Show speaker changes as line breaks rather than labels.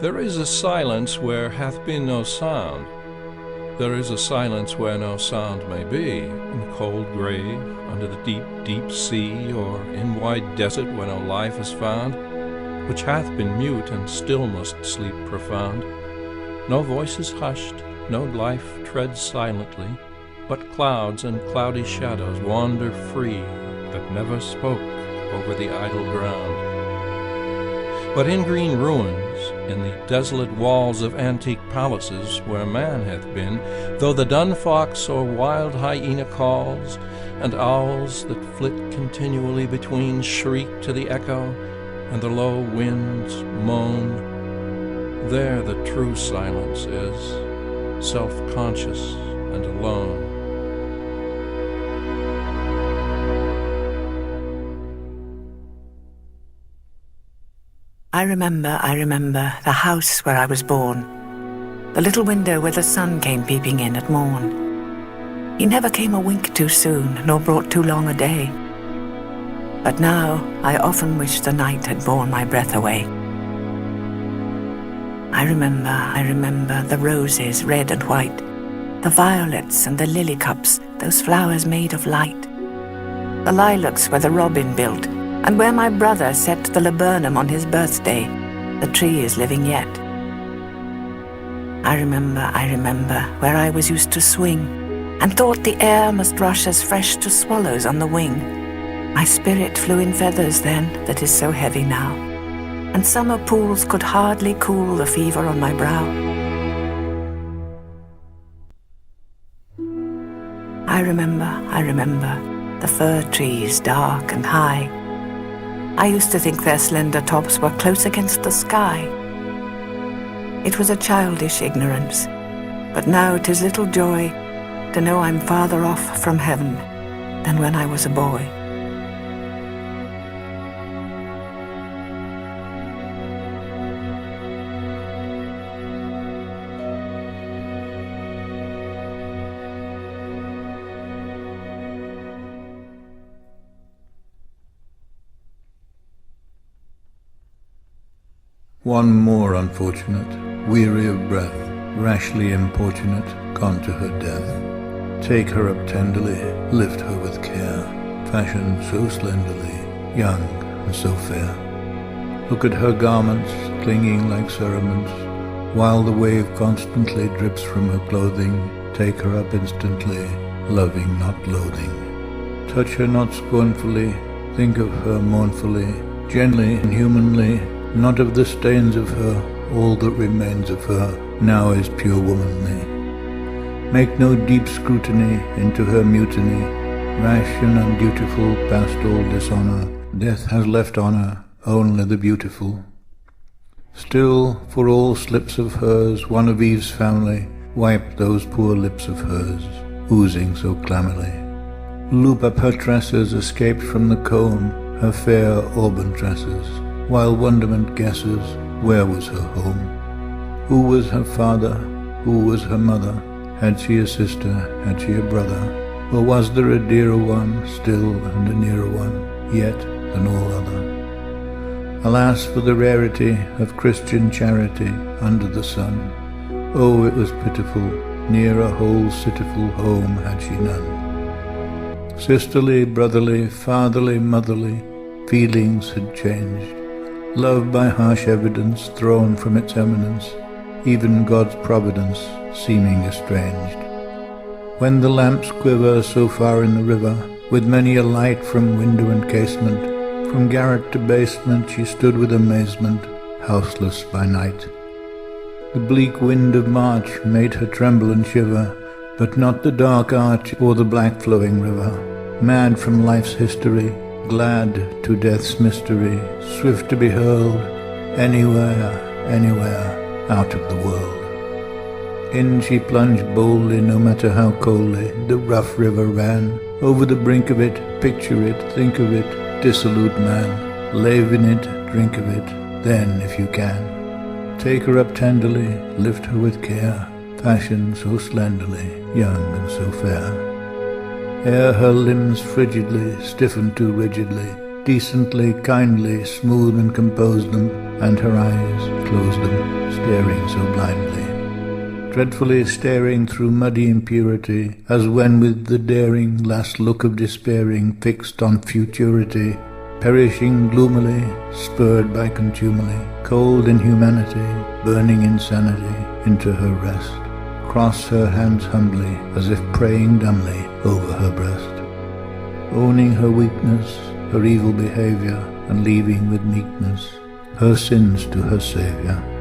There is a silence where hath been no sound. There is a silence where no sound may be, in the cold grave, under the deep, deep sea, or in wide desert where no life is found, which hath been mute and still must sleep profound. No voice is hushed, no life treads silently, but clouds and cloudy shadows wander free, that never spoke over the idle ground. But in green ruins, in the desolate walls of antique palaces where man hath been, though the dun fox or wild hyena calls, and owls that flit continually between shriek to the echo, and the low winds moan, there the true silence is, self-conscious and alone.
I remember the house where I was born, the little window where the sun came peeping in at morn. He never came a wink too soon, nor brought too long a day. But now I often wish the night had borne my breath away. I remember the roses red and white, the violets and the lily cups, those flowers made of light, the lilacs where the robin built, and where my brother set the laburnum on his birthday. The tree is living yet. I remember where I was used to swing, and thought the air must rush as fresh to swallows on the wing. My spirit flew in feathers then, that is so heavy now, and summer pools could hardly cool the fever on my brow. I remember the fir trees dark and high. I used to think their slender tops were close against the sky. It was a childish ignorance, but now 'tis little joy to know I'm farther off from heaven than when I was a boy.
One more unfortunate, weary of breath, rashly importunate, gone to her death. Take her up tenderly, lift her with care, fashioned so slenderly, young and so fair. Look at her garments, clinging like cerements, while the wave constantly drips from her clothing. Take her up instantly, loving not loathing. Touch her not scornfully, think of her mournfully, gently and humanly. Not of the stains of her, all that remains of her now is pure womanly. Make no deep scrutiny into her mutiny, rash and undutiful past all dishonour. Death has left on her only the beautiful. Still, for all slips of hers, one of Eve's family wiped those poor lips of hers, oozing so clammily. Loop up her tresses, escaped from the comb, her fair auburn tresses, while wonderment guesses where was her home. Who was her father? Who was her mother? Had she a sister? Had she a brother? Or was there a dearer one, still and a nearer one, yet than all other? Alas for the rarity of Christian charity under the sun. Oh, it was pitiful, near a whole citiful home had she none. Sisterly, brotherly, fatherly, motherly, feelings had changed. Love by harsh evidence thrown from its eminence, even God's providence seeming estranged. When the lamps quiver so far in the river, with many a light from window and casement, from garret to basement she stood with amazement, houseless by night. The bleak wind of March made her tremble and shiver, but not the dark arch or the black flowing river. Mad from life's history, glad to death's mystery, swift to be hurled anywhere, out of the world. In she plunged boldly, no matter how coldly the rough river ran. Over the brink of it, picture it, think of it, dissolute man. Lave in it, drink of it, then if you can. Take her up tenderly, lift her with care, fashioned so slenderly, young and so fair. Ere her limbs frigidly, stiffened too rigidly, decently, kindly, smooth and compose them, and her eyes closed them, staring so blindly, dreadfully staring through muddy impurity, as when with the daring last look of despairing fixed on futurity, perishing gloomily, spurred by contumely, cold inhumanity, burning insanity, into her rest, cross her hands humbly, as if praying dumbly over her breast, owning her weakness, her evil behavior, and leaving with meekness her sins to her Saviour.